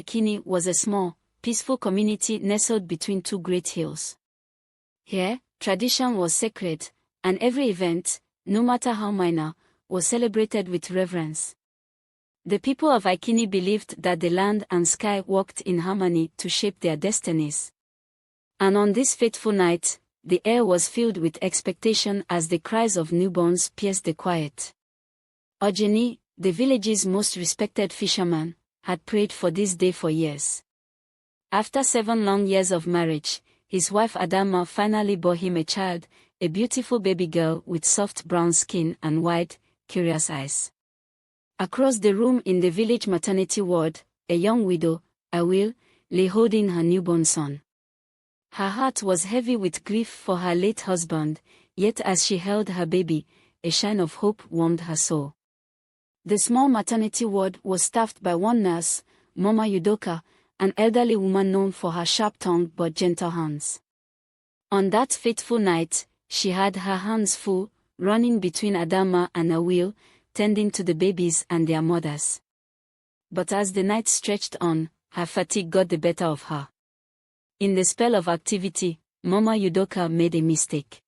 Ikini was a small, peaceful community nestled between two great hills. Here, tradition was sacred, and every event, no matter how minor, was celebrated with reverence. The people of Ikini believed that the land and sky worked in harmony to shape their destinies. And on this fateful night, the air was filled with expectation as the cries of newborns pierced the quiet. Ojeni, the village's most respected fisherman, had prayed for this day for years. After 7 long years of marriage, his wife Adama finally bore him a child, a beautiful baby girl with soft brown skin and wide, curious eyes. Across the room in the village maternity ward, a young widow, Awil, lay holding her newborn son. Her heart was heavy with grief for her late husband, yet as she held her baby, a shine of hope warmed her soul. The small maternity ward was staffed by one nurse, Mama Yudoka, an elderly woman known for her sharp tongue but gentle hands. On that fateful night, she had her hands full, running between Adama and Awil, tending to the babies and their mothers. But as the night stretched on, her fatigue got the better of her. In the spell of activity, Mama Yudoka made a mistake.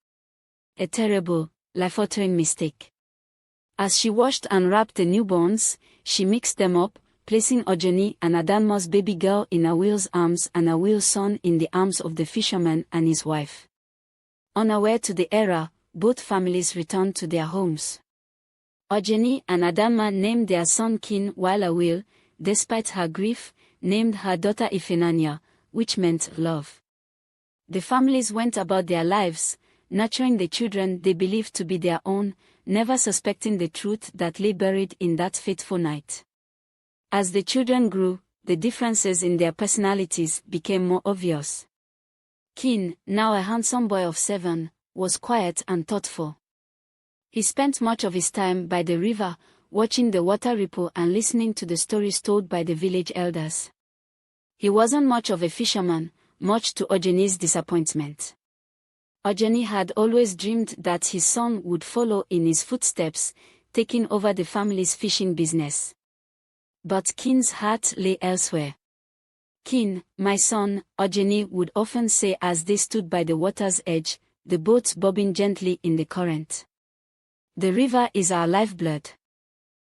A terrible, life-altering mistake. As she washed and wrapped the newborns, she mixed them up, placing Ojeni and Adama's baby girl in Awil's arms and Awil's son in the arms of the fisherman and his wife. Unaware to the error, both families returned to their homes. Ojeni and Adama named their son Kin while Awil, despite her grief, named her daughter Ifenanya, which meant love. The families went about their lives, nurturing the children they believed to be their own, never suspecting the truth that lay buried in that fateful night. As the children grew, the differences in their personalities became more obvious. Kin, now a handsome boy of 7, was quiet and thoughtful. He spent much of his time by the river, watching the water ripple and listening to the stories told by the village elders. He wasn't much of a fisherman, much to Ojeni's disappointment. Ojeni had always dreamed that his son would follow in his footsteps, taking over the family's fishing business. But Kin's heart lay elsewhere. Kin, my son, Ojeni would often say as they stood by the water's edge, the boat bobbing gently in the current. The river is our lifeblood.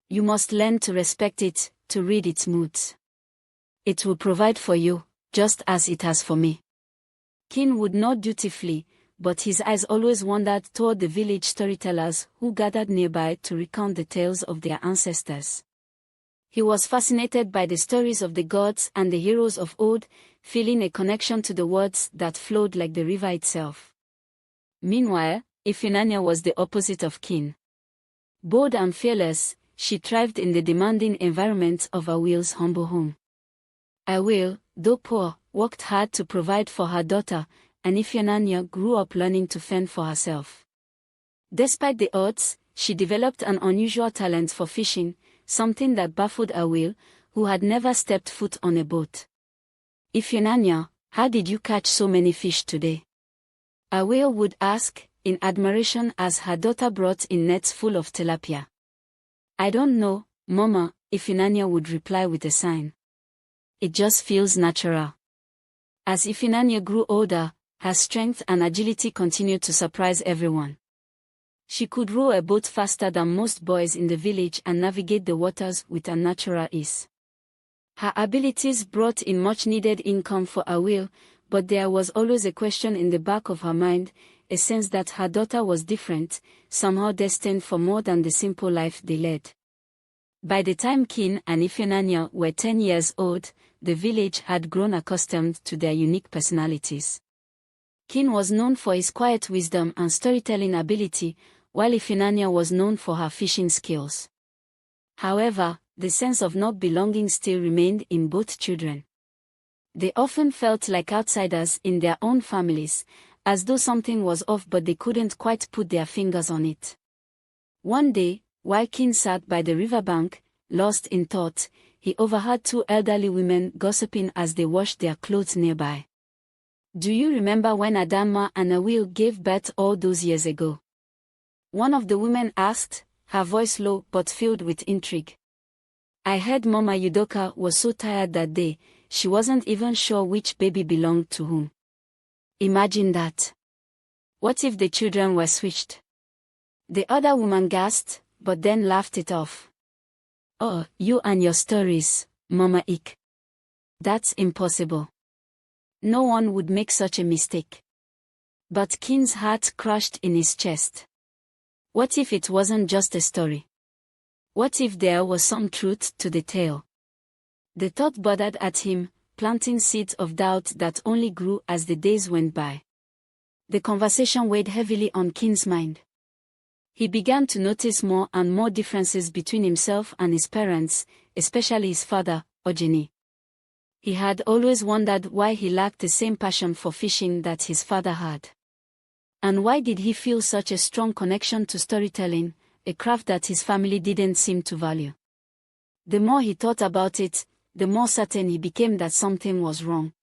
You must learn to respect it, to read its moods. It will provide for you, just as it has for me. Kin would nod dutifully, but his eyes always wandered toward the village storytellers who gathered nearby to recount the tales of their ancestors. He was fascinated by the stories of the gods and the heroes of old, feeling a connection to the words that flowed like the river itself. Meanwhile, Ifenanya was the opposite of Kin. Bold and fearless, she thrived in the demanding environment of Awil's humble home. Awil, though poor, worked hard to provide for her daughter, and Ifenanya grew up learning to fend for herself. Despite the odds, she developed an unusual talent for fishing, something that baffled Awil, who had never stepped foot on a boat. Ifenanya, how did you catch so many fish today? Awil would ask, in admiration as her daughter brought in nets full of tilapia. I don't know, Mama, Ifenanya would reply with a sigh. It just feels natural. As Ifenanya grew older, her strength and agility continued to surprise everyone. She could row a boat faster than most boys in the village and navigate the waters with unnatural ease. Her abilities brought in much-needed income for Awil, but there was always a question in the back of her mind, a sense that her daughter was different, somehow destined for more than the simple life they led. By the time Kin and Ifenanya were 10 years old, the village had grown accustomed to their unique personalities. Kin was known for his quiet wisdom and storytelling ability, while Ifenanya was known for her fishing skills. However, the sense of not belonging still remained in both children. They often felt like outsiders in their own families, as though something was off but they couldn't quite put their fingers on it. One day, while Kin sat by the riverbank, lost in thought, he overheard 2 elderly women gossiping as they washed their clothes nearby. Do you remember when Adama and Awil gave birth all those years ago? One of the women asked, her voice low but filled with intrigue. I heard Mama Yudoka was so tired that day, she wasn't even sure which baby belonged to whom. Imagine that. What if the children were switched? The other woman gasped, but then laughed it off. Oh, you and your stories, Mama Ik. That's impossible. No one would make such a mistake. But Kin's heart crushed in his chest. What if it wasn't just a story? What if there was some truth to the tale? The thought bothered at him, planting seeds of doubt that only grew as the days went by. The conversation weighed heavily on Kin's mind. He began to notice more and more differences between himself and his parents, especially his father, Ojini. He had always wondered why he lacked the same passion for fishing that his father had. And why did he feel such a strong connection to storytelling, a craft that his family didn't seem to value? The more he thought about it, the more certain he became that something was wrong.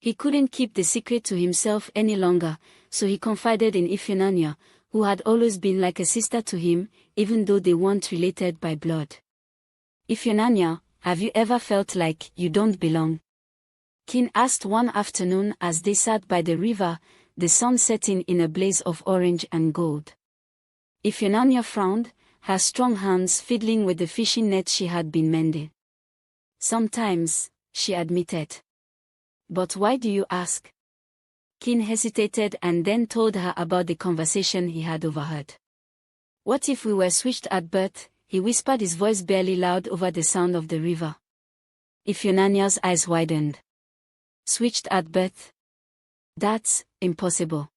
He couldn't keep the secret to himself any longer, so he confided in Ifunanya, who had always been like a sister to him, even though they weren't related by blood. Ifunanya, have you ever felt like you don't belong? Kin asked one afternoon as they sat by the river, the sun setting in a blaze of orange and gold. Ifunanya frowned, her strong hands fiddling with the fishing net she had been mending. Sometimes, she admitted. But why do you ask? Kin hesitated and then told her about the conversation he had overheard. What if we were switched at birth? He whispered, his voice barely loud over the sound of the river. Ifunanya's eyes widened. Switched at birth? That's impossible.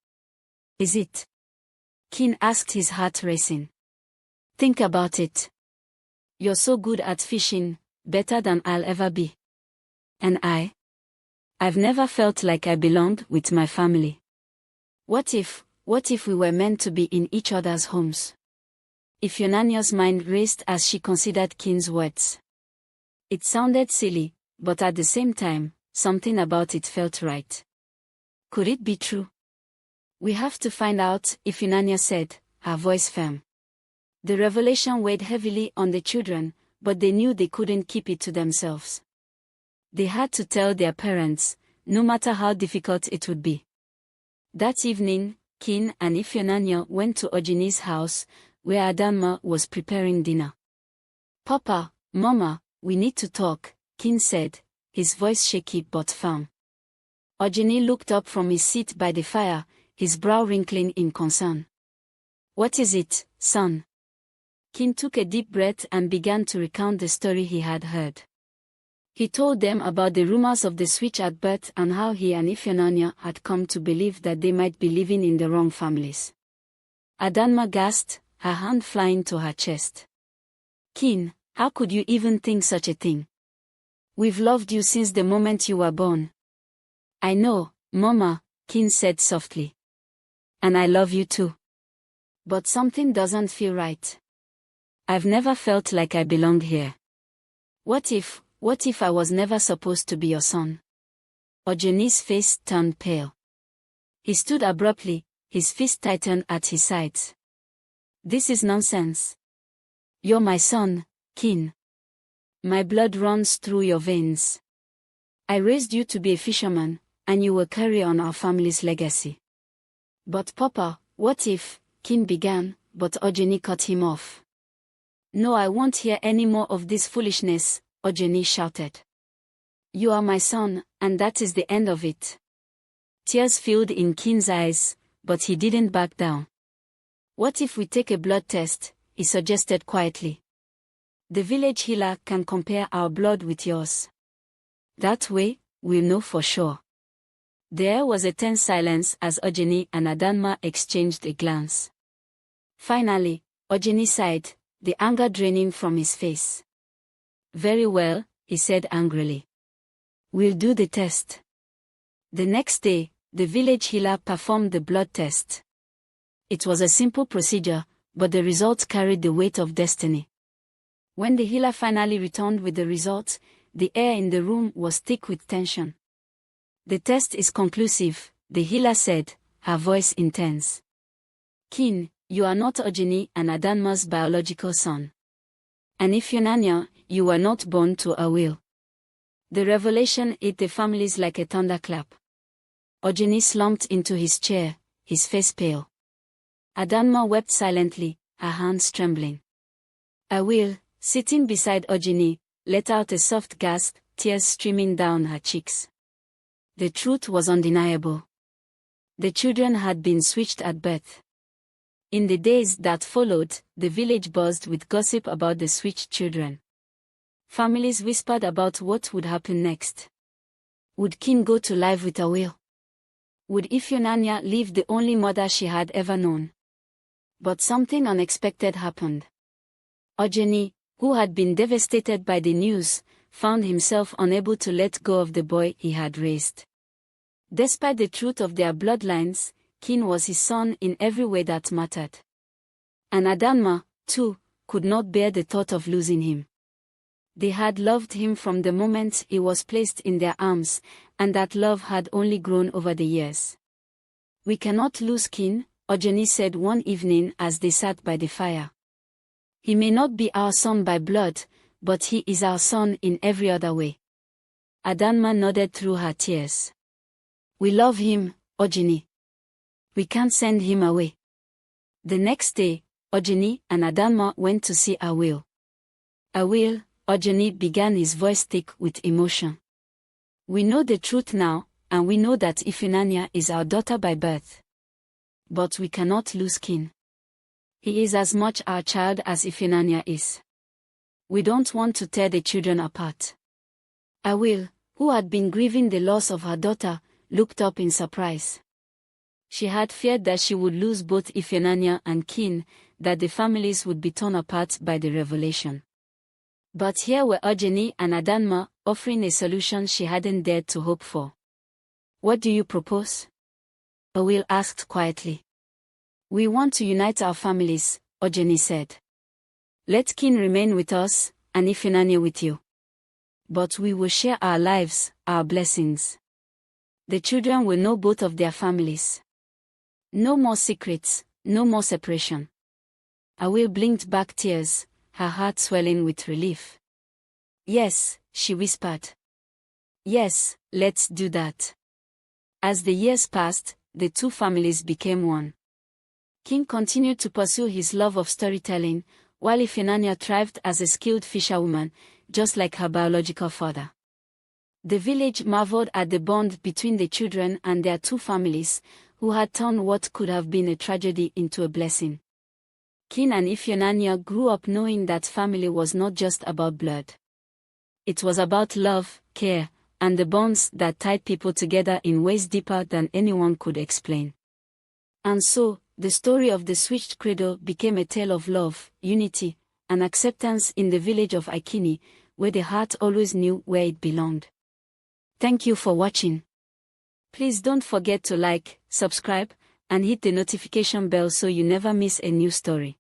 Is it? Kin asked, his heart racing. Think about it. You're so good at fishing, better than I'll ever be. And I've never felt like I belonged with my family. What if we were meant to be in each other's homes? Ifunanya's mind raced as she considered Kin's words. It sounded silly, but at the same time, something about it felt right. Could it be true? We have to find out, Ifunanya said, her voice firm. The revelation weighed heavily on the children, but they knew they couldn't keep it to themselves. They had to tell their parents, no matter how difficult it would be. That evening, Kin and Ifunanya went to Ojini's house, where Adanma was preparing dinner. Papa, Mama, we need to talk, Kin said, his voice shaky but firm. Ojini looked up from his seat by the fire, his brow wrinkling in concern. What is it, son? Kin took a deep breath and began to recount the story he had heard. He told them about the rumors of the switch at birth and how he and Ifunanya had come to believe that they might be living in the wrong families. Adanma gasped, her hand flying to her chest. Kin, how could you even think such a thing? We've loved you since the moment you were born. I know, Mama, Kin said softly. And I love you too. But something doesn't feel right. I've never felt like I belonged here. What if I was never supposed to be your son? Ojini's face turned pale. He stood abruptly, his fist tightened at his sides. This is nonsense. You're my son, Kin. My blood runs through your veins. I raised you to be a fisherman, and you will carry on our family's legacy. But Papa, what if, Kin began, but Ojini cut him off. No, I won't hear any more of this foolishness, Ojini shouted. You are my son, and that is the end of it. Tears filled in Kin's eyes, but he didn't back down. What if we take a blood test, he suggested quietly. The village healer can compare our blood with yours. That way, we'll know for sure. There was a tense silence as Ojini and Adanma exchanged a glance. Finally, Ojini sighed, the anger draining from his face. Very well, he said angrily. We'll do the test. The next day, the village healer performed the blood test. It was a simple procedure, but the results carried the weight of destiny. When the healer finally returned with the results, the air in the room was thick with tension. The test is conclusive, the healer said, her voice intense. Kin, you are not Ojini and Adanma's biological son. And Ifunanya, you were not born to a will. The revelation hit the families like a thunderclap. Ojeni slumped into his chair, his face pale. Adanma wept silently, her hands trembling. Awil, sitting beside Ojeni, let out a soft gasp, tears streaming down her cheeks. The truth was undeniable. The children had been switched at birth. In the days that followed, the village buzzed with gossip about the switched children. Families whispered about what would happen next. Would Kin go to live with Awil? Would Ifeanyi leave the only mother she had ever known? But something unexpected happened. Ojeni, who had been devastated by the news, found himself unable to let go of the boy he had raised. Despite the truth of their bloodlines, Kin was his son in every way that mattered. And Adanma, too, could not bear the thought of losing him. They had loved him from the moment he was placed in their arms, and that love had only grown over the years. "We cannot lose Kin," Ojeni said one evening as they sat by the fire. "He may not be our son by blood, but he is our son in every other way." Adanma nodded through her tears. "We love him, Ojeni. We can't send him away." The next day, Ojeni and Adanma went to see Awil. "Awil," Ojeni began, his voice thick with emotion. "We know the truth now, and we know that Ifeanyi is our daughter by birth. But we cannot lose Kin. He is as much our child as Ifeanyi is. We don't want to tear the children apart." Awil, who had been grieving the loss of her daughter, looked up in surprise. She had feared that she would lose both Ifeanyi and Kin, that the families would be torn apart by the revelation. But here were Ojeni and Adanma, offering a solution she hadn't dared to hope for. "What do you propose?" Awil asked quietly. "We want to unite our families," Ojeni said. "Let Kin remain with us, and Ifeanyi with you. But we will share our lives, our blessings. The children will know both of their families. No more secrets, no more separation." Awil blinked back tears, her heart swelling with relief. "Yes," she whispered. "Yes, let's do that." As the years passed, the two families became one. Kin continued to pursue his love of storytelling, while Ifeanyi thrived as a skilled fisherwoman, just like her biological father. The village marveled at the bond between the children and their two families, who had turned what could have been a tragedy into a blessing. Kin and Ifeanyi grew up knowing that family was not just about blood. It was about love, care, and the bonds that tied people together in ways deeper than anyone could explain. And so, the story of the switched cradle became a tale of love, unity, and acceptance in the village of Ikini, where the heart always knew where it belonged. Thank you for watching. Please don't forget to like, subscribe, and hit the notification bell so you never miss a new story.